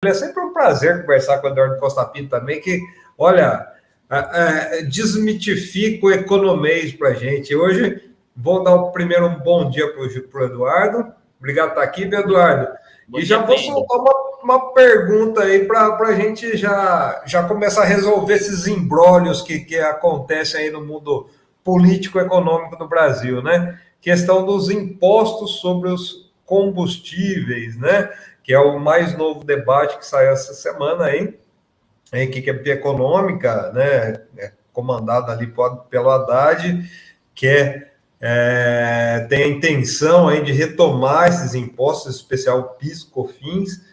É sempre um prazer conversar com o Eduardo Costa Pinto também, que, olha, desmitifica o economês para a gente. Hoje, vou dar primeiro um bom dia para o Eduardo. Obrigado por estar aqui, Eduardo. E já vou soltar uma pergunta aí para a gente já começar a resolver esses imbróglios que acontecem aí no mundo político-econômico do Brasil, né? Questão dos impostos sobre os combustíveis, né? Que é o mais novo debate que saiu essa semana aí, a equipe econômica, né, comandada ali pelo Haddad, que tem a intenção aí de retomar esses impostos, em especial o PIS, COFINS,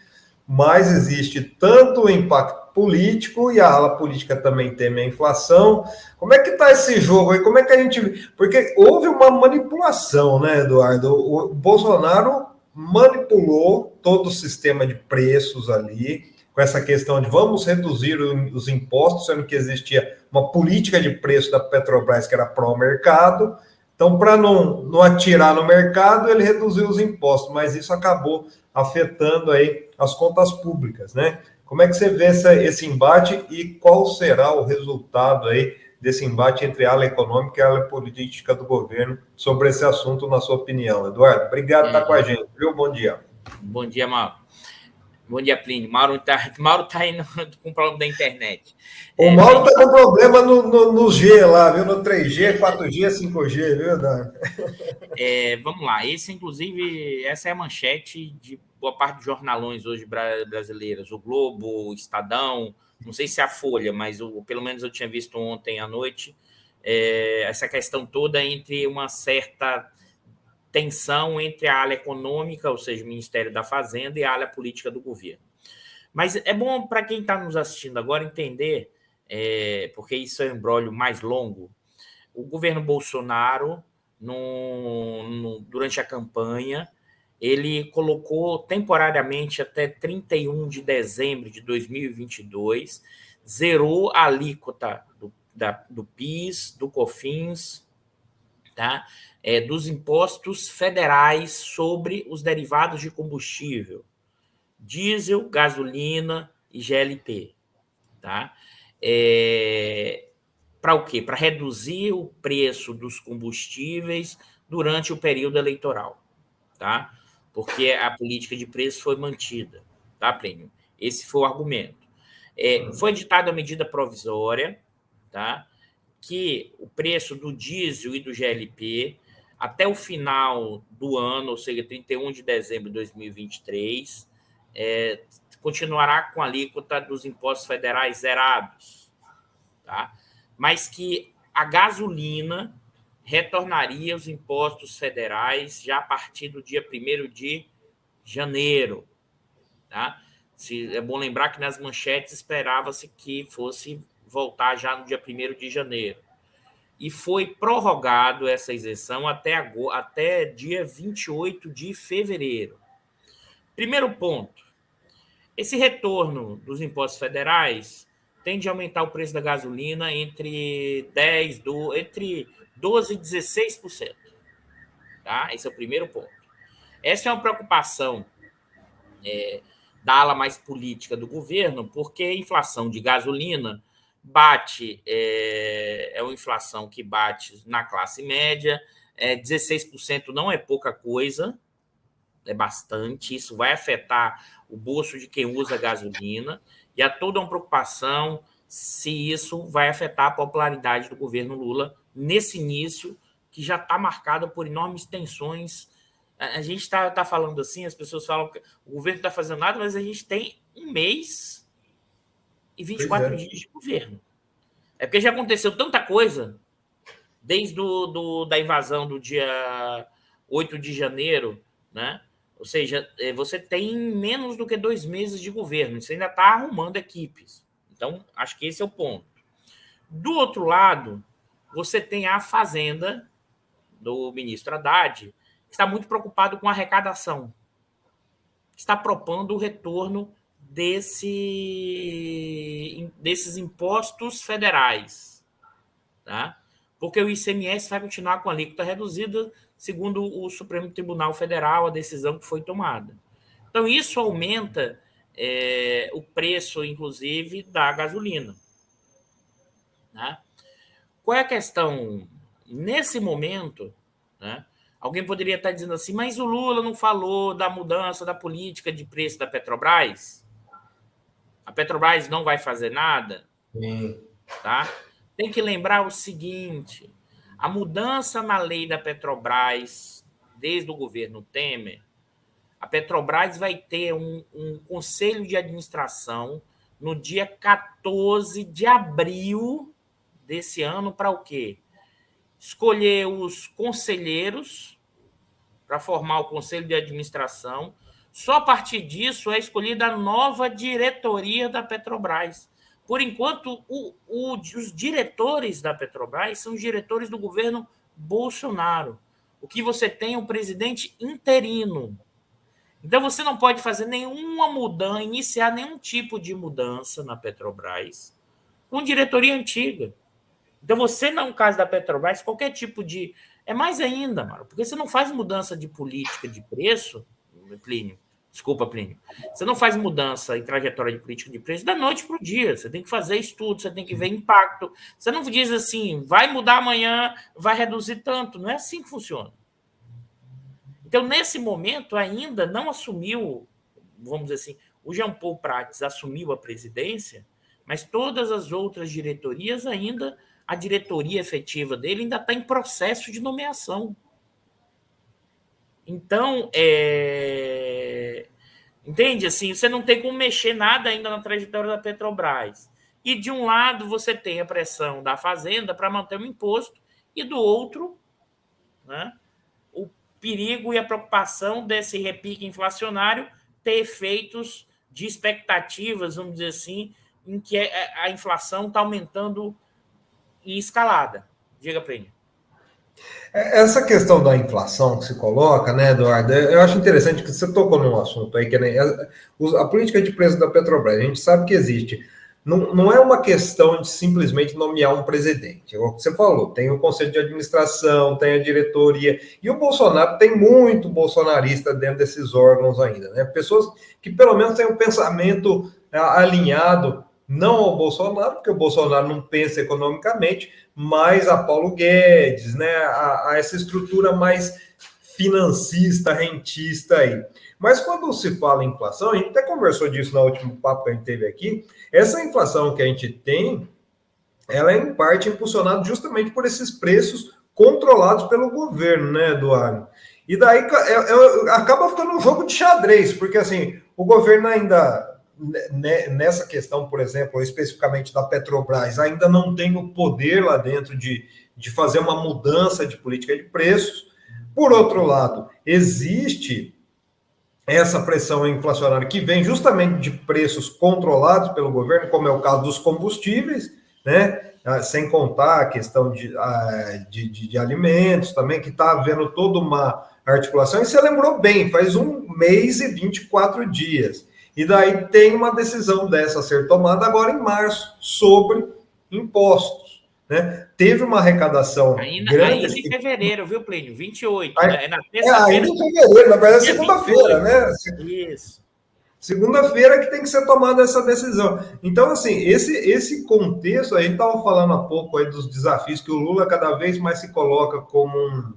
mas existe tanto o impacto político e a ala política também teme a inflação. Como é que está esse jogo aí? Como é que a gente... Porque houve uma manipulação, né, Eduardo? O Bolsonaro manipulou todo o sistema de preços ali, com essa questão de vamos reduzir os impostos, sendo que existia uma política de preço da Petrobras que era pró-mercado. Então, para não atirar no mercado, ele reduziu os impostos, mas isso acabou afetando aí as contas públicas, né? Como é que você vê esse embate e qual será o resultado aí desse embate entre a ala econômica e a ala política do governo sobre esse assunto, na sua opinião? Eduardo, obrigado por estar com a gente, viu? Bom dia. Bom dia, Mauro. Bom dia, Plínio. Mauro tá aí com problema da internet. O Mauro está com problema no G lá, viu? No 3G, 4G, 5G, viu, Eduardo? Vamos lá. Essa é a manchete de boa parte dos jornalões hoje brasileiros. O Globo, o Estadão, não sei se é a Folha, mas pelo menos eu tinha visto ontem à noite, essa questão toda entre uma certa tensão entre a ala econômica, ou seja, o Ministério da Fazenda, e a ala política do governo. Mas é bom para quem está nos assistindo agora entender, porque isso é um imbróglio mais longo. O governo Bolsonaro, durante a campanha, ele colocou temporariamente até 31 de dezembro de 2022, zerou a alíquota do PIS, do COFINS, tá? Dos impostos federais sobre os derivados de combustível, diesel, gasolina e GLP. Tá? Para o quê? Para reduzir o preço dos combustíveis durante o período eleitoral. Tá? Porque a política de preço foi mantida. Tá, Prêmio? Esse foi o argumento. Foi editada a medida provisória, tá? Que o preço do diesel e do GLP, até o final do ano, ou seja, 31 de dezembro de 2023, continuará com a alíquota dos impostos federais zerados, tá? Mas que a gasolina retornaria os impostos federais já a partir do dia 1º de janeiro. Tá? É bom lembrar que nas manchetes esperava-se que fosse voltar já no dia 1º de janeiro. E foi prorrogado essa isenção até dia 28 de fevereiro. Primeiro ponto, esse retorno dos impostos federais tende a aumentar o preço da gasolina entre 12% e 16%. Tá? Esse é o primeiro ponto. Essa é uma preocupação da ala mais política do governo, porque a inflação de gasolina é uma inflação que bate na classe média, 16% não é pouca coisa, é bastante, isso vai afetar o bolso de quem usa gasolina, e há toda uma preocupação se isso vai afetar a popularidade do governo Lula nesse início, que já está marcado por enormes tensões. A gente está falando assim, as pessoas falam que o governo não está fazendo nada, mas a gente tem 1 mês e 24 dias de governo. É porque já aconteceu tanta coisa, desde da invasão do dia 8 de janeiro, né? Ou seja, você tem menos do que 2 meses de governo, você ainda está arrumando equipes. Então, acho que esse é o ponto. Do outro lado, você tem a Fazenda do ministro Haddad, que está muito preocupado com a arrecadação. Está propondo o retorno desses impostos federais. Tá? Porque o ICMS vai continuar com a alíquota reduzida, segundo o Supremo Tribunal Federal, a decisão que foi tomada. Então, isso aumenta o preço, inclusive, da gasolina. Né? Qual é a questão? Nesse momento, né, alguém poderia estar dizendo assim, mas o Lula não falou da mudança da política de preço da Petrobras? A Petrobras não vai fazer nada? Sim. Tá? Tem que lembrar o seguinte, a mudança na lei da Petrobras, desde o governo Temer, a Petrobras vai ter um conselho de administração no dia 14 de abril desse ano para o quê? Escolher os conselheiros para formar o conselho de administração. Só a partir disso é escolhida a nova diretoria da Petrobras. Por enquanto, os diretores da Petrobras são diretores do governo Bolsonaro. O que você tem é um presidente interino. Então, você não pode fazer nenhuma mudança, iniciar nenhum tipo de mudança na Petrobras com diretoria antiga. Então, você, no caso da Petrobras, qualquer tipo de... É mais ainda, Maro, porque você não faz mudança de política de preço, Plínio. Desculpa, Plínio. Você não faz mudança em trajetória de política de preço da noite para o dia. Você tem que fazer estudo, você tem que ver impacto. Você não diz assim, vai mudar amanhã, vai reduzir tanto. Não é assim que funciona. Então, nesse momento, ainda não assumiu, vamos dizer assim, o Jean Paul Prats assumiu a presidência, mas todas as outras diretorias ainda, a diretoria efetiva dele ainda está em processo de nomeação. Então, entende? Assim, você não tem como mexer nada ainda na trajetória da Petrobras. E, de um lado, você tem a pressão da Fazenda para manter o imposto, e do outro, né, perigo e a preocupação desse repique inflacionário ter efeitos de expectativas, vamos dizer assim, em que a inflação está aumentando em escalada. Diga, Plínio. Essa questão da inflação que se coloca, né, Eduardo, eu acho interessante que você tocou num assunto aí, que é a política de preço da Petrobras. A gente sabe que existe. Não é uma questão de simplesmente nomear um presidente. É o que você falou, tem o conselho de administração, tem a diretoria, e o Bolsonaro tem muito bolsonarista dentro desses órgãos ainda, né? Pessoas que pelo menos têm um pensamento alinhado, não ao Bolsonaro, porque o Bolsonaro não pensa economicamente, mas a Paulo Guedes, né? A essa estrutura mais financista, rentista aí. Mas quando se fala em inflação, a gente até conversou disso no último papo que a gente teve aqui, essa inflação que a gente tem, ela é em parte impulsionada justamente por esses preços controlados pelo governo, né, Eduardo? E daí acaba ficando um jogo de xadrez, porque assim, o governo ainda, nessa questão, por exemplo, especificamente da Petrobras, ainda não tem o poder lá dentro de fazer uma mudança de política de preços. Por outro lado, existe essa pressão inflacionária que vem justamente de preços controlados pelo governo, como é o caso dos combustíveis, né? Sem contar a questão de alimentos também, que está havendo toda uma articulação. E você lembrou bem, faz 1 mês e 24 dias. E daí tem uma decisão dessa a ser tomada agora em março, sobre impostos. Né? Teve uma arrecadação grande. Ainda em fevereiro, viu, Plínio? 28. Aí, né? Na terça-feira. Ainda em fevereiro, na verdade, segunda-feira, né? Isso. Segunda-feira que tem que ser tomada essa decisão. Então, assim, esse contexto, a gente estava falando há pouco aí dos desafios que o Lula cada vez mais se coloca como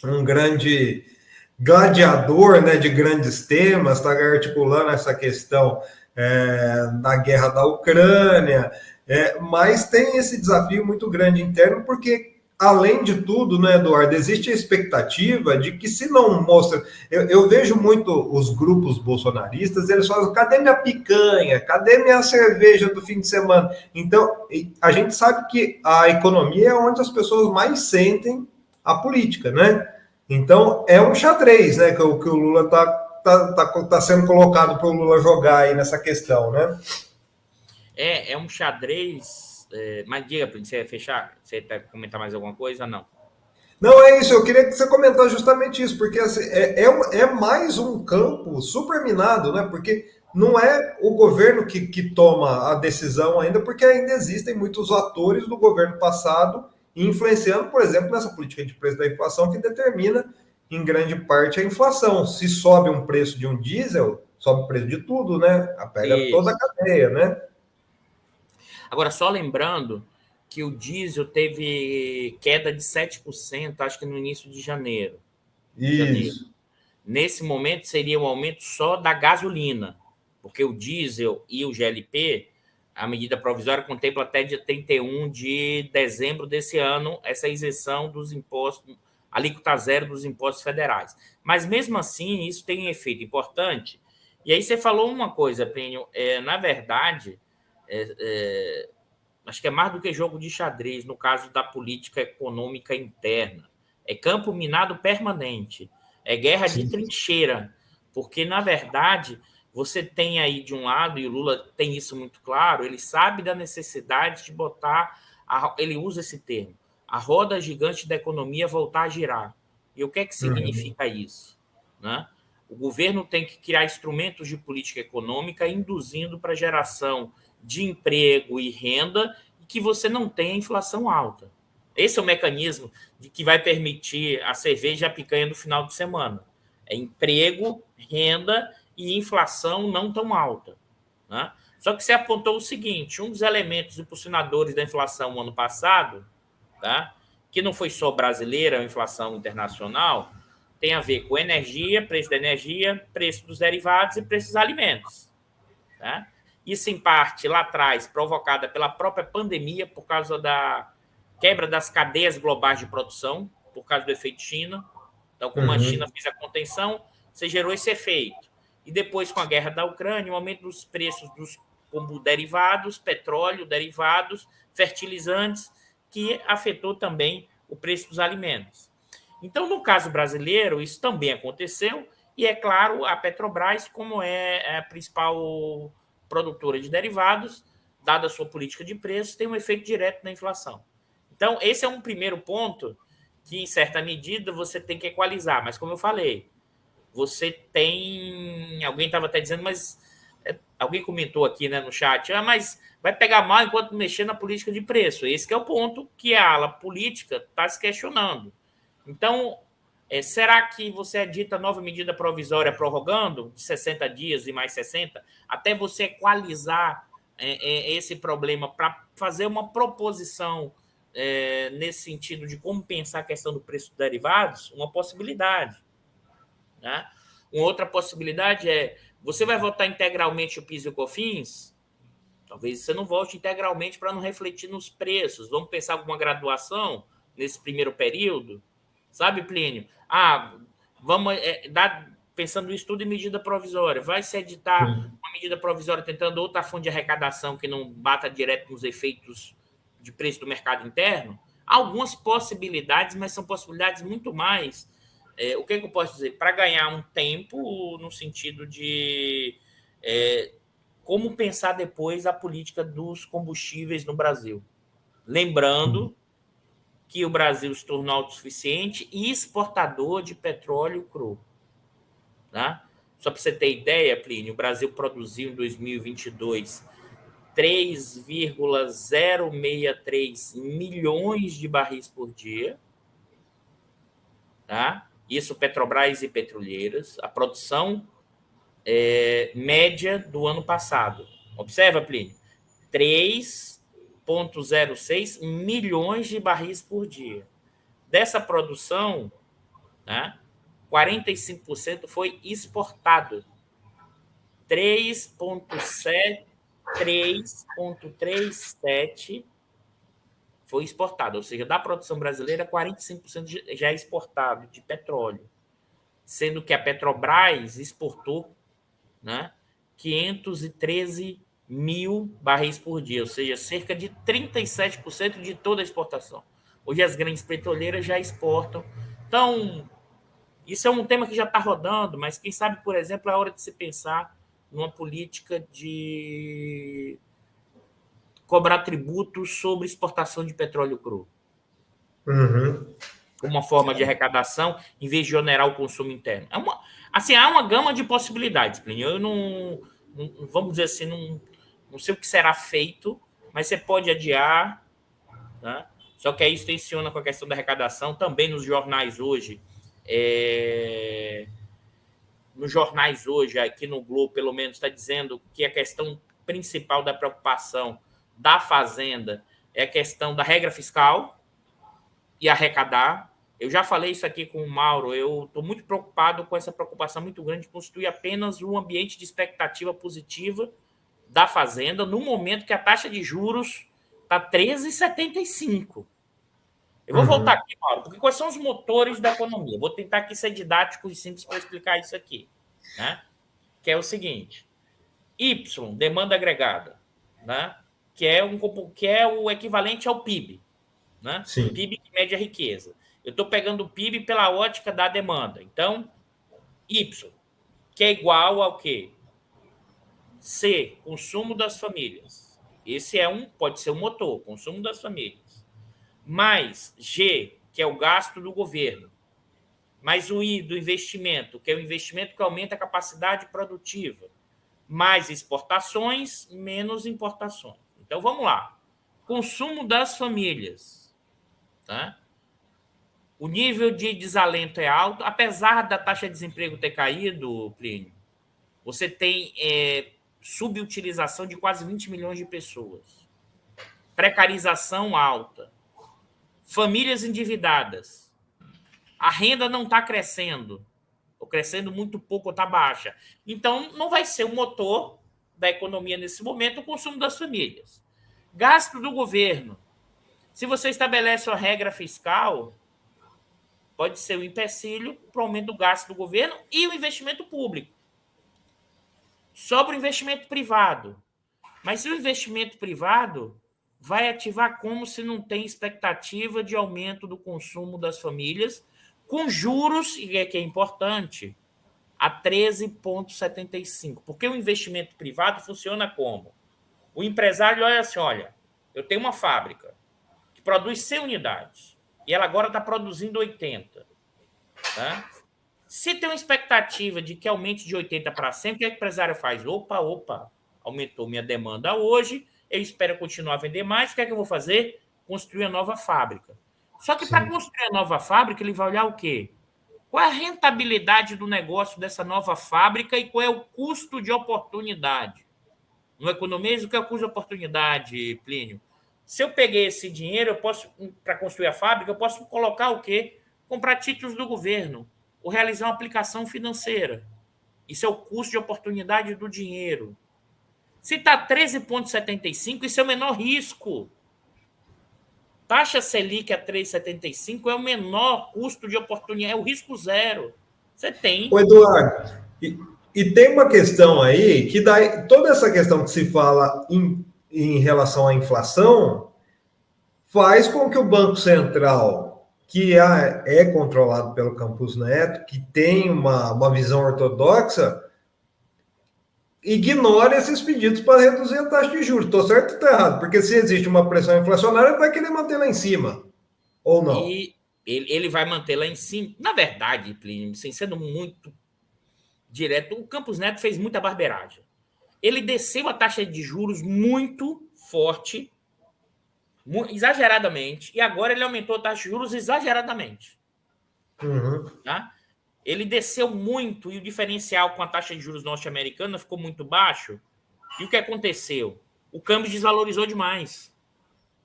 um grande gladiador, né, de grandes temas, está articulando essa questão da guerra da Ucrânia, mas tem esse desafio muito grande interno, porque, além de tudo, né, Eduardo, existe a expectativa de que se não mostra... Eu vejo muito os grupos bolsonaristas, eles falam, cadê minha picanha? Cadê minha cerveja do fim de semana? Então, a gente sabe que a economia é onde as pessoas mais sentem a política, né? Então, é um xadrez, né, que o Lula tá sendo colocado para o Lula jogar aí nessa questão, né? É um xadrez, mas diga, você vai fechar? Você quer comentar mais alguma coisa? Não. Não, é isso, eu queria que você comentasse justamente isso, porque assim, é mais um campo super minado, né? Porque não é o governo que toma a decisão ainda, porque ainda existem muitos atores do governo passado influenciando, por exemplo, nessa política de preço da inflação que determina, em grande parte, a inflação. Se sobe um preço de um diesel, sobe o preço de tudo, né? Pega toda a cadeia, né? Agora, só lembrando que o diesel teve queda de 7%, acho que no início de janeiro. Isso. Nesse momento, seria um aumento só da gasolina, porque o diesel e o GLP, a medida provisória contempla até dia 31 de dezembro desse ano essa isenção dos impostos, alíquota zero dos impostos federais. Mas, mesmo assim, isso tem um efeito importante. E aí você falou uma coisa, Plínio, na verdade, acho que é mais do que jogo de xadrez, no caso da política econômica interna. É campo minado permanente, é guerra de trincheira, porque, na verdade, você tem aí de um lado, e o Lula tem isso muito claro, ele sabe da necessidade de botar, ele usa esse termo, a roda gigante da economia voltar a girar. E o que é que significa isso? Né? O governo tem que criar instrumentos de política econômica induzindo para a geração de emprego e renda e que você não tenha inflação alta. Esse é o mecanismo de que vai permitir a cerveja e a picanha no final de semana. É emprego, renda e inflação não tão alta. Né? Só que você apontou o seguinte, um dos elementos impulsionadores da inflação no ano passado, tá? Que não foi só brasileira, a inflação internacional, tem a ver com energia, preço da energia, preço dos derivados e preço dos alimentos. Tá? Isso, em parte, lá atrás, provocada pela própria pandemia, por causa da quebra das cadeias globais de produção, por causa do efeito China. Então, como a China fez a contenção, você gerou esse efeito. E depois, com a guerra da Ucrânia, o aumento dos preços dos derivados, petróleo, derivados, fertilizantes, que afetou também o preço dos alimentos. Então, no caso brasileiro, isso também aconteceu, e, é claro, a Petrobras, como é a principal produtora de derivados, dada a sua política de preços, tem um efeito direto na inflação. Então, esse é um primeiro ponto que, em certa medida, você tem que equalizar. Mas, como eu falei, você tem... Alguém estava até dizendo, mas... Alguém comentou aqui, né, no chat, mas vai pegar mal enquanto mexer na política de preço. Esse que é o ponto que a ala política está se questionando. Então, será que você edita nova medida provisória prorrogando de 60 dias e mais 60, até você equalizar esse problema para fazer uma proposição nesse sentido de como pensar a questão do preço dos derivados? Uma possibilidade. Né? Uma outra possibilidade é, você vai votar integralmente o PIS e o COFINS? Talvez você não vote integralmente para não refletir nos preços. Vamos pensar alguma graduação nesse primeiro período? Sabe, Plínio? Vamos dar, pensando isso tudo em medida provisória. Vai se editar uma medida provisória tentando outra fonte de arrecadação que não bata direto nos efeitos de preço do mercado interno? Há algumas possibilidades, mas são possibilidades muito mais... o que eu posso dizer? Para ganhar um tempo no sentido de como pensar depois a política dos combustíveis no Brasil. Lembrando que o Brasil se tornou autossuficiente e exportador de petróleo cru. Tá? Só para você ter ideia, Plínio, o Brasil produziu em 2022 3,063 milhões de barris por dia. Tá? Isso Petrobras e petroleiras. A produção média do ano passado. Observa, Plínio. 3,06 milhões de barris por dia. Dessa produção, né, 45% foi exportado. 3,37 foi exportado. Ou seja, da produção brasileira, 45% já é exportado de petróleo. Sendo que a Petrobras exportou, né, 513 mil barris por dia, ou seja, cerca de 37% de toda a exportação. Hoje as grandes petroleiras já exportam. Então, isso é um tema que já está rodando, mas quem sabe, por exemplo, é a hora de se pensar numa política de cobrar tributos sobre exportação de petróleo cru. Uma forma de arrecadação, em vez de onerar o consumo interno. Há uma gama de possibilidades, Plínio. Eu não vamos dizer assim, não sei o que será feito, mas você pode adiar, tá? Só que aí isso tensiona com a questão da arrecadação. Também nos jornais hoje, nos jornais hoje, aqui no Globo, pelo menos, está dizendo que a questão principal da preocupação da Fazenda é a questão da regra fiscal e arrecadar. Eu já falei isso aqui com o Mauro, eu estou muito preocupado com essa preocupação muito grande de constituir apenas um ambiente de expectativa positiva da Fazenda no momento que a taxa de juros está 13,75. Eu vou voltar aqui, Mauro, porque quais são os motores da economia? Vou tentar aqui ser didático e simples para explicar isso aqui, né? Que é o seguinte: Y, demanda agregada, né? Que é o equivalente ao PIB, né? Sim. PIB que mede a riqueza. Eu estou pegando o PIB pela ótica da demanda. Então, Y, que é igual ao quê? C, consumo das famílias. Esse pode ser um motor, consumo das famílias. Mais G, que é o gasto do governo. Mais o I do investimento, que é o investimento que aumenta a capacidade produtiva. Mais exportações, menos importações. Então, vamos lá. Consumo das famílias. Tá? O nível de desalento é alto, apesar da taxa de desemprego ter caído, Plínio, você tem subutilização de quase 20 milhões de pessoas. Precarização alta. Famílias endividadas. A renda não está crescendo. Ou crescendo muito pouco ou está baixa. Então, não vai ser o motor da economia nesse momento o consumo das famílias. Gasto do governo. Se você estabelece uma regra fiscal, pode ser um empecilho para o aumento do gasto do governo e o investimento público. Sobre o investimento privado. Mas se o investimento privado vai ativar como se não tem expectativa de aumento do consumo das famílias, com juros, e que é importante, a 13,75. Porque o investimento privado funciona como? O empresário olha assim, olha, eu tenho uma fábrica que produz 100 unidades e ela agora está produzindo 80. Tá? Se tem uma expectativa de que aumente de 80 para 100, o que o empresário faz? Opa, aumentou minha demanda hoje, eu espero continuar a vender mais, o que é que eu vou fazer? Construir a nova fábrica. Só que para construir a nova fábrica, ele vai olhar o quê? Qual é a rentabilidade do negócio dessa nova fábrica e qual é o custo de oportunidade? No economês, o que é o custo de oportunidade, Plínio? Se eu peguei esse dinheiro, eu posso, para construir a fábrica, eu posso colocar o quê? Comprar títulos do governo ou realizar uma aplicação financeira. Isso é o custo de oportunidade do dinheiro. Se está 13,75, isso é o menor risco. Taxa Selic a 3,75 é o menor custo de oportunidade, é o risco zero. Você tem. Ô, Eduardo, e tem uma questão aí que dá toda essa questão que se fala em relação à inflação faz com que o Banco Central, que é controlado pelo Campos Neto, que tem uma visão ortodoxa, ignore esses pedidos para reduzir a taxa de juros. Estou certo ou estou errado? Porque se existe uma pressão inflacionária, ele vai querer manter lá em cima. Ou não? E ele vai manter lá em cima. Na verdade, Plínio, sem sendo muito direto, o Campos Neto fez muita barbeiragem. Ele desceu a taxa de juros muito forte, exageradamente, e agora ele aumentou a taxa de juros exageradamente. Tá? Ele desceu muito e o diferencial com a taxa de juros norte-americana ficou muito baixo. E o que aconteceu? O câmbio desvalorizou demais.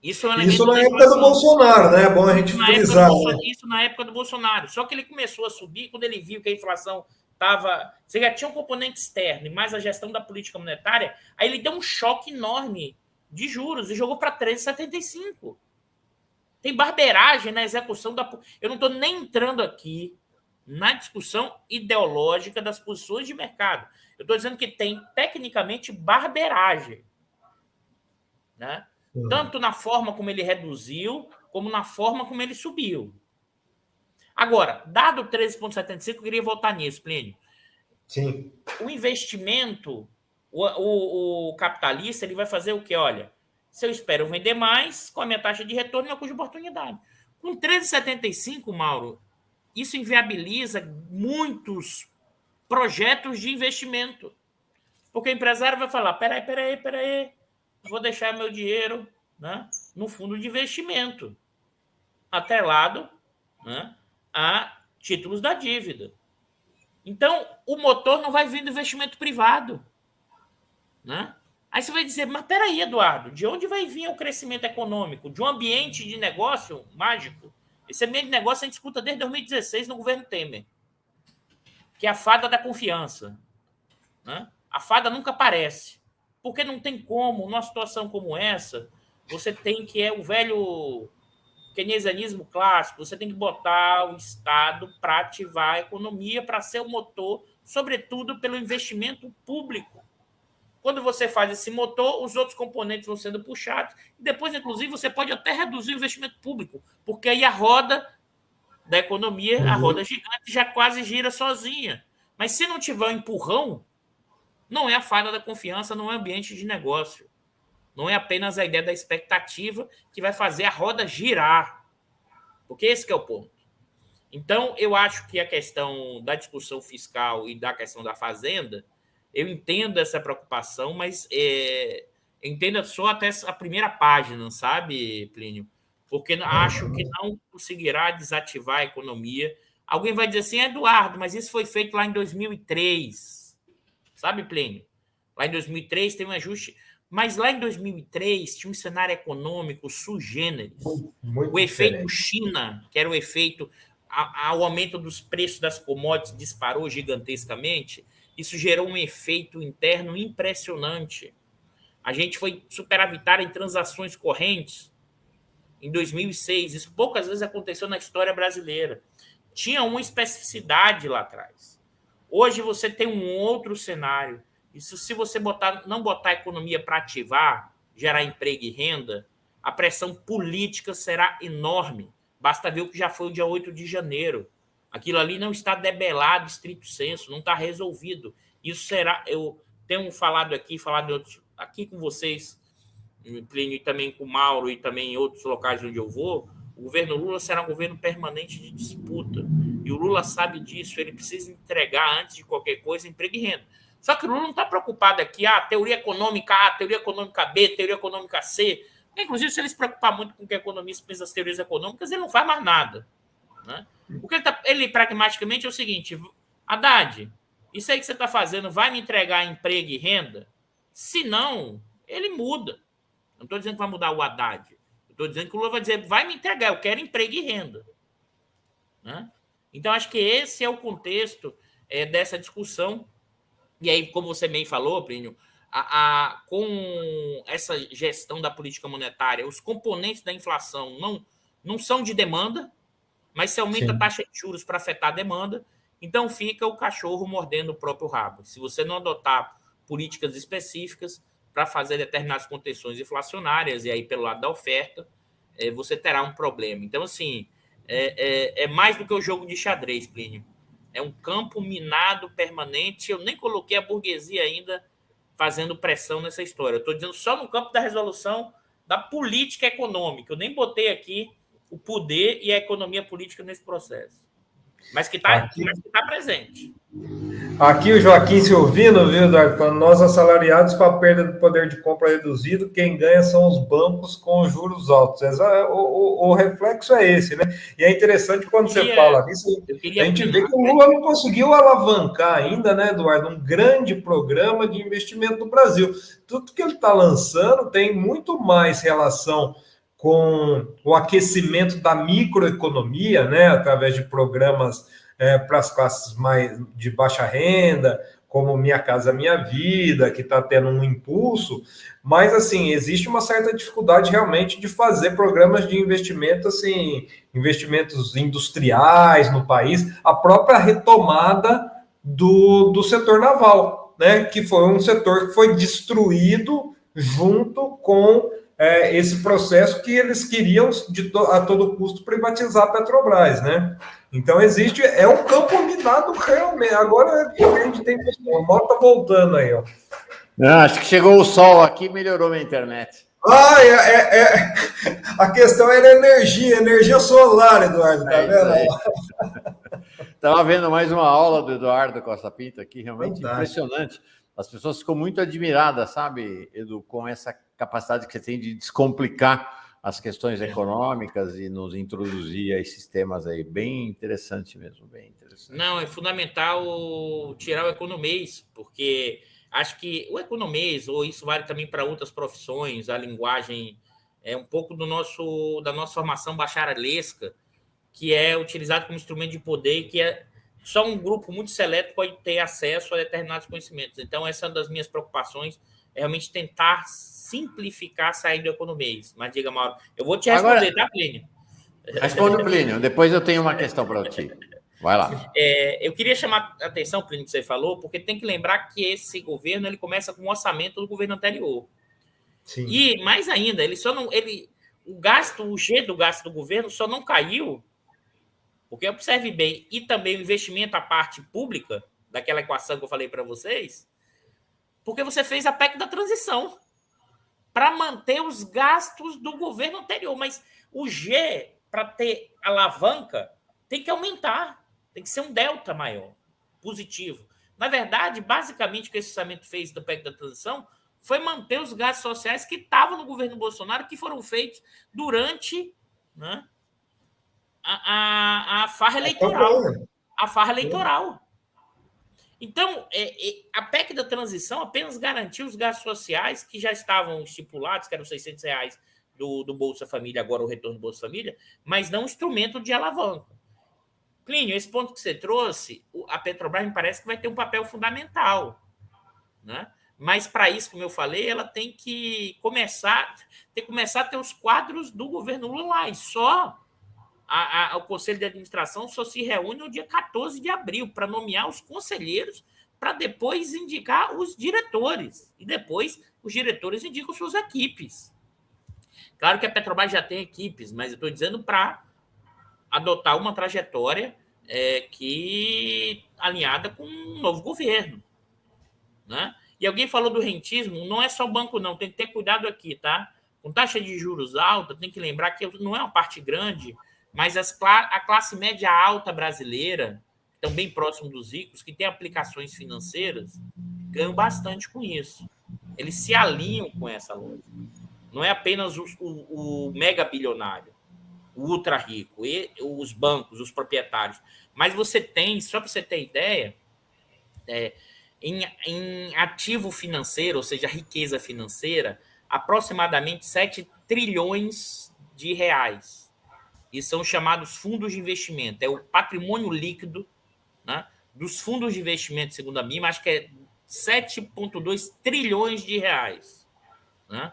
Isso é um elemento na época do Bolsonaro, né? É bom a gente frisar. Isso na época do Bolsonaro. Só que ele começou a subir quando ele viu que a inflação estava... Você já tinha um componente externo e mais a gestão da política monetária, aí ele deu um choque enorme de juros e jogou para 13,75. Tem barbeiragem na execução da... Eu não estou nem entrando aqui na discussão ideológica das posições de mercado. Eu estou dizendo que tem, tecnicamente, barbeiragem. Né? Tanto na forma como ele reduziu, como na forma como ele subiu. Agora, dado 13,75, eu queria voltar nisso, Plínio. Sim. O investimento, o capitalista, ele vai fazer o quê? Olha, se eu espero vender mais, com a minha taxa de retorno, meu custo de oportunidade. Com 13,75, Mauro, isso inviabiliza muitos projetos de investimento. Porque o empresário vai falar, peraí, vou deixar meu dinheiro, né, no fundo de investimento, atrelado, né, a títulos da dívida. Então, o motor não vai vir do investimento privado, né? Aí você vai dizer, mas peraí, Eduardo, de onde vai vir o crescimento econômico? De um ambiente de negócio mágico? Esse ambiente de negócio a gente escuta desde 2016 no governo Temer, que é a fada da confiança, né? A fada nunca aparece, porque não tem como, numa situação como essa, você tem que, é o velho keynesianismo clássico, você tem que botar o Estado para ativar a economia, para ser o motor, sobretudo pelo investimento público. Quando você faz esse motor, os outros componentes vão sendo puxados, e depois, inclusive, você pode até reduzir o investimento público, porque aí a roda da economia, a roda gigante, já quase gira sozinha. Mas se não tiver um empurrão, não é a fada da confiança, não é ambiente de negócio. Não é apenas a ideia da expectativa que vai fazer a roda girar. Porque esse que é o ponto. Então, eu acho que a questão da discussão fiscal e da questão da fazenda, eu entendo essa preocupação, mas entenda só até a primeira página, sabe, Plínio? Porque acho que não conseguirá desativar a economia. Alguém vai dizer assim, Eduardo, mas isso foi feito lá em 2003. Sabe, Plínio? Lá em 2003 tem um ajuste, mas lá em 2003 tinha um cenário econômico sui generis. O efeito China, que era o efeito, o aumento dos preços das commodities disparou gigantescamente. Isso gerou um efeito interno impressionante. A gente foi superavitário em transações correntes em 2006. Isso poucas vezes aconteceu na história brasileira. Tinha uma especificidade lá atrás. Hoje você tem um outro cenário. Isso, se você não botar a economia para ativar, gerar emprego e renda, a pressão política será enorme. Basta ver o que já foi o dia 8 de janeiro. Aquilo ali não está debelado, estrito senso, não está resolvido. Isso será... Eu tenho falado aqui com vocês, Plínio, e também com o Mauro, e também em outros locais onde eu vou, o governo Lula será um governo permanente de disputa. E o Lula sabe disso, ele precisa entregar, antes de qualquer coisa, emprego e renda. Só que o Lula não está preocupado aqui, teoria econômica A, teoria econômica B, teoria econômica C. Inclusive, se ele se preocupar muito com o que o economista pensa das teorias econômicas, ele não faz mais nada, né? O que ele pragmaticamente é o seguinte, Haddad, isso aí que você está fazendo vai me entregar emprego e renda? Se não, ele muda. Não estou dizendo que vai mudar o Haddad. Estou dizendo que o Lula vai dizer, vai me entregar, eu quero emprego e renda, né? Então, acho que esse é o contexto dessa discussão. E aí, como você bem falou, Plínio, com essa gestão da política monetária, os componentes da inflação não são de demanda, mas se aumenta a taxa de juros para afetar a demanda, então fica o cachorro mordendo o próprio rabo. Se você não adotar políticas específicas para fazer determinadas contenções inflacionárias, e aí pelo lado da oferta, você terá um problema. Então, assim, é mais do que o jogo de xadrez, Plínio. É um campo minado permanente. Eu nem coloquei a burguesia ainda fazendo pressão nessa história. Eu estou dizendo só no campo da resolução da política econômica. Eu nem botei aqui o poder e a economia política nesse processo. Mas que está presente. Aqui o Joaquim se ouvindo, viu, Eduardo? Falando, nós assalariados com a perda do poder de compra reduzido, quem ganha são os bancos com juros altos. O reflexo é esse, né? E é interessante quando você fala isso, a gente vê que o Lula não conseguiu alavancar ainda, né, Eduardo, um grande programa de investimento no Brasil. Tudo que ele está lançando tem muito mais relação com o aquecimento da microeconomia, né, através de programas para as classes mais de baixa renda, como Minha Casa Minha Vida, que está tendo um impulso, mas, assim, existe uma certa dificuldade realmente de fazer programas de investimento, assim, investimentos industriais no país, a própria retomada do setor naval, né, que foi um setor que foi destruído junto com esse processo que eles queriam a todo custo privatizar a Petrobras, né? Então existe, é um campo minado realmente. Agora a gente tem o Mauro tá voltando aí, ó. Acho que chegou o sol aqui e melhorou minha internet. A questão era energia solar, Eduardo, tá vendo? Estava vendo mais uma aula do Eduardo Costa Pinto aqui, realmente impressionante. As pessoas ficam muito admiradas, sabe, Edu, com essa capacidade que você tem de descomplicar as questões econômicas e nos introduzir a esses temas aí. Bem interessante mesmo, bem interessante. Não, é fundamental tirar o economês, porque acho que o economês, ou isso vale também para outras profissões, a linguagem é um pouco da nossa formação bacharelesca, que é utilizado como instrumento de poder e que só um grupo muito seleto pode ter acesso a determinados conhecimentos. Então, essa é uma das minhas preocupações, é realmente tentar simplificar, sair do economês. Mas diga, Mauro, eu vou te responder, agora, tá, Plínio? Responde, Plínio. Depois eu tenho uma questão para ti. Vai lá. Eu queria chamar a atenção, Plínio, que você falou, porque tem que lembrar que esse governo ele começa com um orçamento do governo anterior. Sim. E, mais ainda, o G do gasto do governo só não caiu, porque observe bem, e também o investimento à parte pública, daquela equação que eu falei para vocês, porque você fez a PEC da transição para manter os gastos do governo anterior. Mas o G, para ter alavanca, tem que aumentar, tem que ser um delta maior, positivo. Na verdade, basicamente, o que esse orçamento fez da PEC da transição foi manter os gastos sociais que estavam no governo Bolsonaro, que foram feitos durante, né, a farra eleitoral. A farra eleitoral. Então, a PEC da transição apenas garantiu os gastos sociais que já estavam estipulados, que eram R$600 do Bolsa Família, agora o retorno do Bolsa Família, mas não instrumento de alavanca. Plínio, esse ponto que você trouxe, a Petrobras me parece que vai ter um papel fundamental, né? Mas, para isso, como eu falei, ela tem que começar a ter os quadros do governo Lula lá. E só o Conselho de Administração só se reúne no dia 14 de abril para nomear os conselheiros, para depois indicar os diretores. E depois os diretores indicam suas equipes. Claro que a Petrobras já tem equipes, mas eu estou dizendo para adotar uma trajetória que alinhada com um novo governo, né? E alguém falou do rentismo, não é só o banco, não, tem que ter cuidado aqui, tá? Com taxa de juros alta, tem que lembrar que não é uma parte grande, mas a classe média alta brasileira, estão bem próximo dos ricos, que tem aplicações financeiras, ganham bastante com isso. Eles se alinham com essa lógica. Não é apenas o mega bilionário, o ultra rico, e os bancos, os proprietários. Mas você tem, só para você ter ideia, em ativo financeiro, ou seja, riqueza financeira, aproximadamente 7 trilhões de reais. E são chamados fundos de investimento. É o patrimônio líquido, né, dos fundos de investimento, segundo a MIMA, acho que é 7,2 trilhões de reais, né,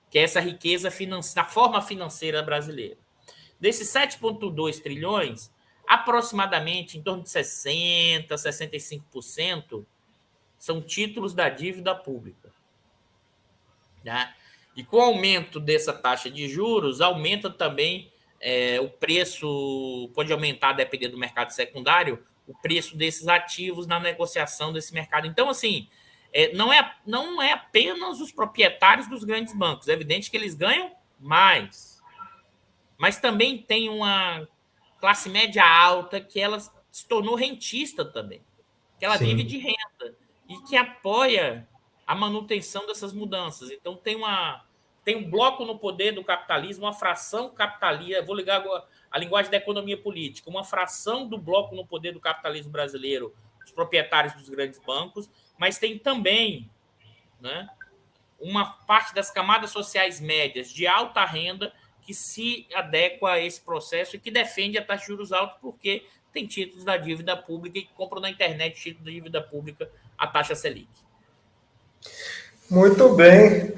que é essa riqueza na forma financeira brasileira. Desses 7,2 trilhões, aproximadamente em torno de 60%, 65% são títulos da dívida pública. Né? E com o aumento dessa taxa de juros, aumenta também o preço, pode aumentar, dependendo do mercado secundário, o preço desses ativos na negociação desse mercado. Então, assim, não é apenas os proprietários dos grandes bancos. É evidente que eles ganham mais. Mas também tem uma classe média alta que ela se tornou rentista também. Que ela vive de renda e que apoia a manutenção dessas mudanças. Então, tem um bloco no poder do capitalismo, uma fração capitalista, vou ligar agora a linguagem da economia política, uma fração do bloco no poder do capitalismo brasileiro, os proprietários dos grandes bancos, mas tem também, né, uma parte das camadas sociais médias de alta renda que se adequa a esse processo e que defende a taxa de juros alta porque tem títulos da dívida pública e que compram na internet títulos da dívida pública a taxa Selic. Muito bem.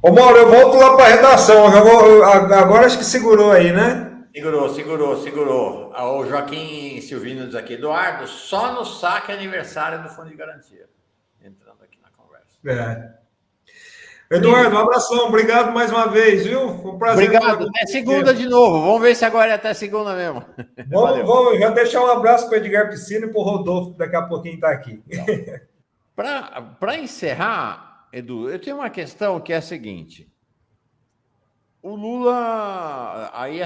Ô, Mauro, eu volto lá para a redação. Agora acho que segurou aí, né? Segurou. O Joaquim Silvino diz aqui, Eduardo, só no saque aniversário do Fundo de Garantia. Entrando aqui na conversa. Eduardo, um abração. Obrigado mais uma vez, viu? Foi um prazer. Obrigado. Até segunda de novo. Vamos ver se agora é até segunda mesmo. Vamos já deixar um abraço para o Edgar Piscina e para o Rodolfo, que daqui a pouquinho está aqui. Para encerrar, Edu, eu tenho uma questão que é a seguinte. O Lula, aí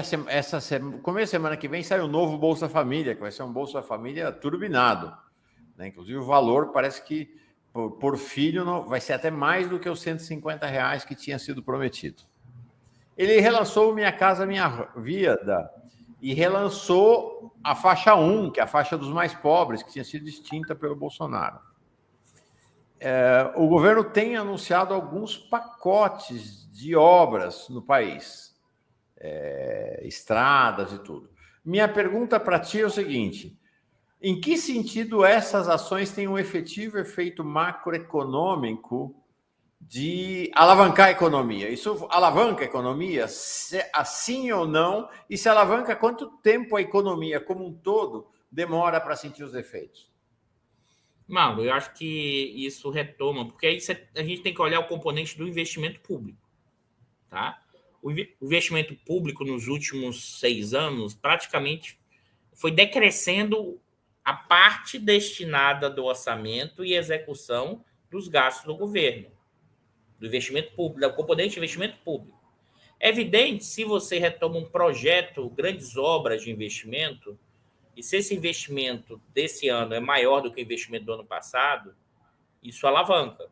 começo da semana que vem sai o novo Bolsa Família, que vai ser um Bolsa Família turbinado. Né? Inclusive o valor parece que por filho vai ser até mais do que os R$150 que tinha sido prometido. Ele relançou Minha Casa Minha Vida e relançou a faixa 1, que é a faixa dos mais pobres, que tinha sido extinta pelo Bolsonaro. O governo tem anunciado alguns pacotes de obras no país, estradas e tudo. Minha pergunta para ti é o seguinte: em que sentido essas ações têm um efetivo efeito macroeconômico de alavancar a economia? Isso alavanca a economia, assim ou não? E se alavanca, quanto tempo a economia como um todo demora para sentir os efeitos? Mauro, eu acho que isso retoma, porque aí a gente tem que olhar o componente do investimento público. Tá? O investimento público nos últimos 6 anos praticamente foi decrescendo a parte destinada do orçamento e execução dos gastos do governo, do investimento público, do componente de investimento público. É evidente, se você retoma um projeto, grandes obras de investimento, e se esse investimento desse ano é maior do que o investimento do ano passado, isso alavanca.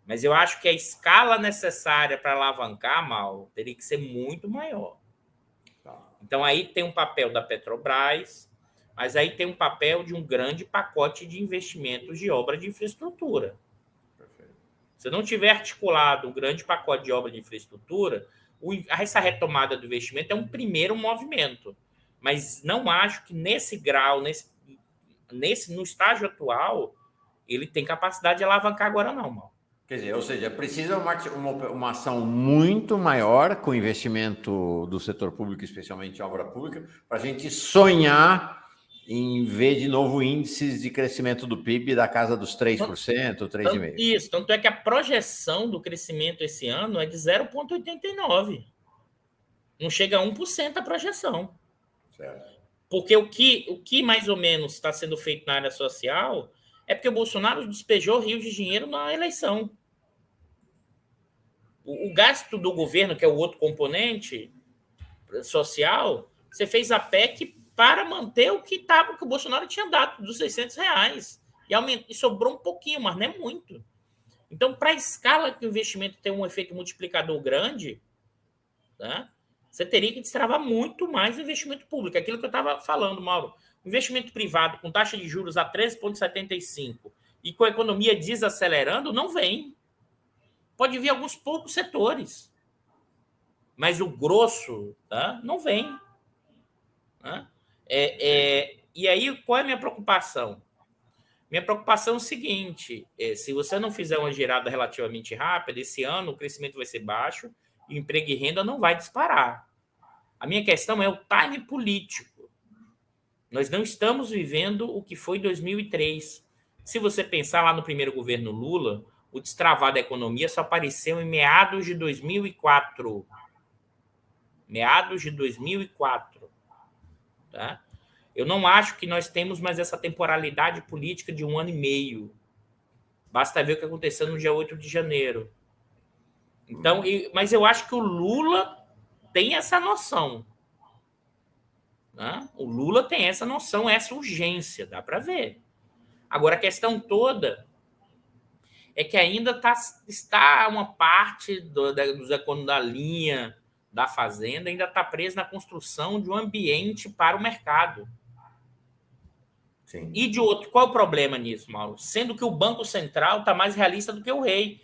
Mas eu acho que a escala necessária para alavancar, Mauro, teria que ser muito maior. Então, aí tem um papel da Petrobras, mas aí tem um papel de um grande pacote de investimentos de obra de infraestrutura. Se não tiver articulado um grande pacote de obra de infraestrutura, essa retomada do investimento é um primeiro movimento. Mas não acho que nesse grau, no estágio atual, ele tem capacidade de alavancar agora não, Mauro. Quer dizer, ou seja, precisa uma ação muito maior com investimento do setor público, especialmente em obra pública, para a gente sonhar em ver de novo índices de crescimento do PIB da casa dos 3%, 3,5%. Isso, tanto é que a projeção do crescimento esse ano é de 0,89%. Não chega a 1% a projeção. Certo. Porque o que mais ou menos está sendo feito na área social é porque o Bolsonaro despejou rios de dinheiro na eleição. O gasto do governo, que é o outro componente social, você fez a PEC para manter o que o Bolsonaro tinha dado, dos R$600. E sobrou um pouquinho, mas não é muito. Então, para a escala que o investimento tem um efeito multiplicador grande, tá? Você teria que destravar muito mais o investimento público. Aquilo que eu estava falando, Mauro. O investimento privado com taxa de juros a 13,75 e com a economia desacelerando, não vem. Pode vir alguns poucos setores. Mas o grosso, tá? Não vem. Tá? E aí, qual é a minha preocupação? Minha preocupação é o seguinte: se você não fizer uma girada relativamente rápida, esse ano o crescimento vai ser baixo e o emprego e renda não vai disparar. A minha questão é o time político. Nós não estamos vivendo o que foi 2003. Se você pensar lá no primeiro governo Lula, o destravar da economia só apareceu em meados de 2004. Meados de 2004. Tá? Eu não acho que nós temos mais essa temporalidade política de 1 ano e meio. Basta ver o que aconteceu no dia 8 de janeiro. Então, mas eu acho que o Lula tem essa noção. Né? O Lula tem essa noção, essa urgência, dá para ver. Agora, a questão toda é que ainda está uma parte da linha da Fazenda ainda está presa na construção de um ambiente para o mercado. Sim. E de outro, qual é o problema nisso, Mauro? Sendo que o Banco Central está mais realista do que o rei.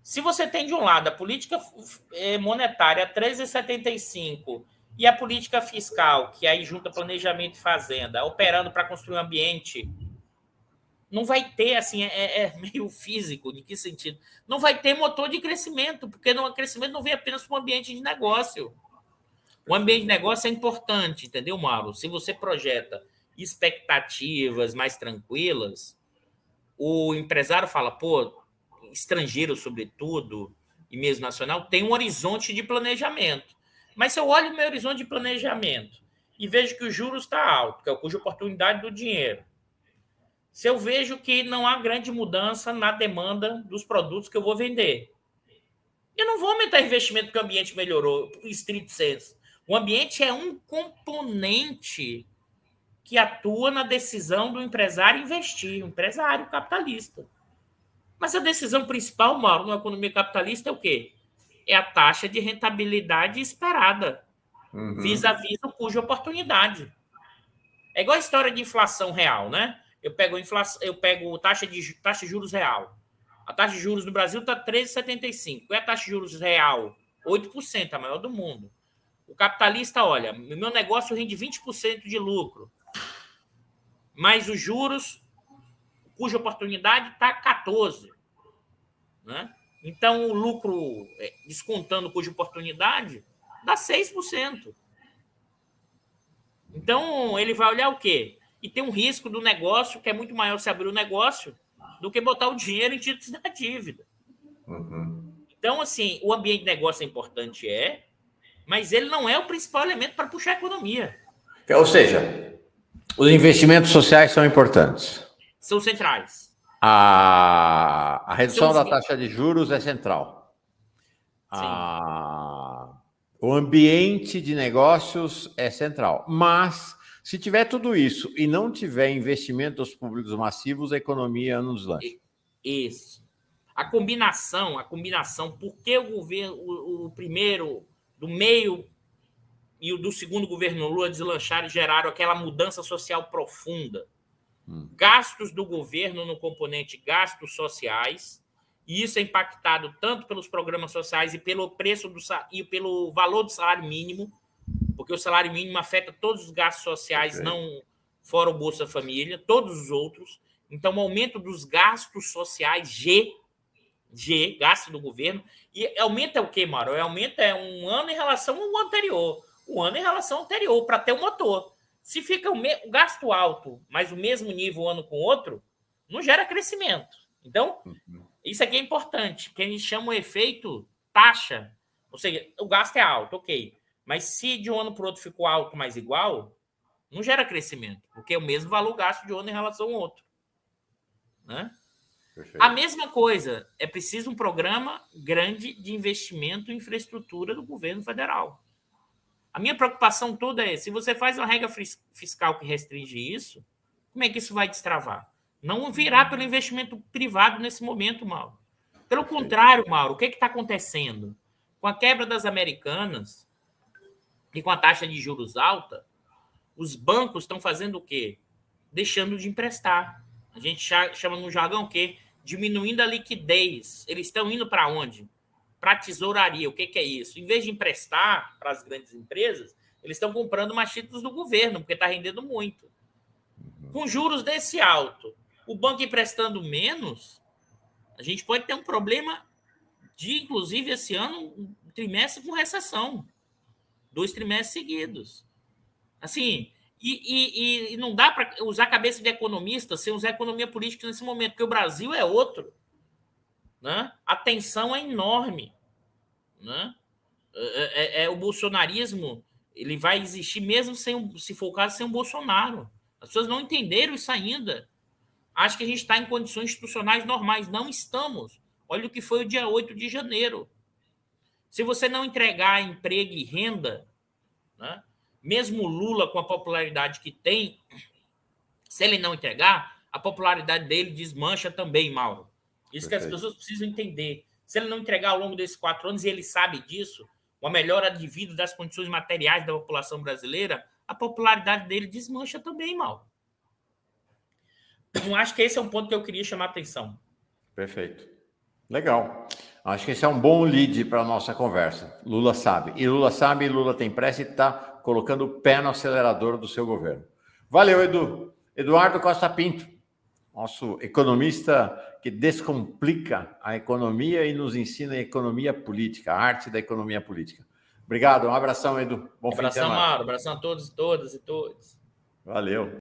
Se você tem, de um lado, a política monetária 13,75 e a política fiscal, que aí junta planejamento e fazenda, operando para construir um ambiente, não vai ter, assim, é meio físico, de que sentido? Não vai ter motor de crescimento, porque o crescimento não vem apenas para um ambiente de negócio. O ambiente de negócio é importante, entendeu, Mauro? Se você projeta expectativas mais tranquilas, o empresário fala, pô, estrangeiro, sobretudo, e mesmo nacional, tem um horizonte de planejamento. Mas se eu olho o meu horizonte de planejamento e vejo que o juros está alto, que é o custo de oportunidade do dinheiro, se eu vejo que não há grande mudança na demanda dos produtos que eu vou vender, eu não vou aumentar investimento porque o ambiente melhorou, em estrito senso. O ambiente é um componente que atua na decisão do empresário investir, um empresário capitalista. Mas a decisão principal, Mauro, na economia capitalista é o quê? é a taxa de rentabilidade esperada, vis-à-vis o custo de oportunidade. É igual a história de inflação real, né? Eu pego taxa de juros real. A taxa de juros no Brasil está 13,75. Qual é a taxa de juros real? 8%, a maior do mundo. O capitalista, olha, meu negócio rende 20% de lucro, mas os juros, cuja oportunidade está 14%. Né? Então, o lucro, descontando cuja oportunidade, dá 6%. Então, ele vai olhar o quê? E tem um risco do negócio que é muito maior se abrir o negócio do que botar o dinheiro em títulos da dívida. Então, assim, o ambiente de negócio é importante, mas ele não é o principal elemento para puxar a economia. Ou seja, os investimentos sociais são importantes. São centrais. A redução da taxa de juros é central. O ambiente de negócios é central. Mas, se tiver tudo isso e não tiver investimentos públicos massivos, a economia não deslancha. Isso. A combinação, porque o governo, o primeiro, do meio e o do segundo governo Lula deslancharam e geraram aquela mudança social profunda. Gastos do governo no componente gastos sociais, e isso é impactado tanto pelos programas sociais e pelo preço e pelo valor do salário mínimo, porque o salário mínimo afeta todos os gastos sociais, não fora o Bolsa Família, todos os outros. Então, o aumento dos gastos sociais, gasto do governo, e aumenta o quê, Mauro? Aumenta um ano em relação ao anterior, para ter um motor. Se fica o gasto alto, mas o mesmo nível ano com outro, não gera crescimento. Então, isso aqui é importante, que a gente chama o efeito taxa. Ou seja, o gasto é alto, ok. Mas se de um ano para o outro ficou alto, mas igual, não gera crescimento, porque é o mesmo valor gasto de um ano em relação ao outro. Né? A mesma coisa, é preciso um programa grande de investimento em infraestrutura do governo federal. A minha preocupação toda é, se você faz uma regra fiscal que restringe isso, como é que isso vai destravar? Não virá pelo investimento privado nesse momento, Mauro. Pelo contrário, Mauro, o que está acontecendo? Com a quebra das Americanas e com a taxa de juros alta, os bancos estão fazendo o quê? Deixando de emprestar. A gente chama no jargão o quê? Diminuindo a liquidez. Eles estão indo para onde? Para a tesouraria. O que é isso? Em vez de emprestar para as grandes empresas, eles estão comprando mais títulos do governo, porque está rendendo muito. Com juros desse alto, o banco emprestando menos, a gente pode ter um problema de, inclusive, esse ano, um trimestre com recessão. 2 trimestres seguidos. Assim, e não dá para usar a cabeça de economista sem usar a economia política nesse momento, porque o Brasil é outro. Né? A tensão é enorme. Né? O bolsonarismo ele vai existir mesmo se for o caso, sem o Bolsonaro. As pessoas não entenderam isso ainda. Acho que a gente está em condições institucionais normais. Não estamos. Olha o que foi o dia 8 de janeiro. Se você não entregar emprego e renda, né? Mesmo Lula com a popularidade que tem, se ele não entregar, a popularidade dele desmancha também, Mauro. Isso que as pessoas precisam entender. Se ele não entregar ao longo desses 4 anos, e ele sabe disso, uma melhora de vida das condições materiais da população brasileira, a popularidade dele desmancha também, Mauro. Então, acho que esse é um ponto que eu queria chamar a atenção. Perfeito. Legal. Acho que esse é um bom lead para a nossa conversa. Lula sabe. E Lula sabe, Lula tem pressa e está colocando o pé no acelerador do seu governo. Valeu, Edu. Eduardo Costa Pinto, nosso economista que descomplica a economia e nos ensina a economia política, a arte da economia política. Obrigado, um abração, Edu. Bom fim de semana. Mauro, abração a todos, todas e todos. Valeu.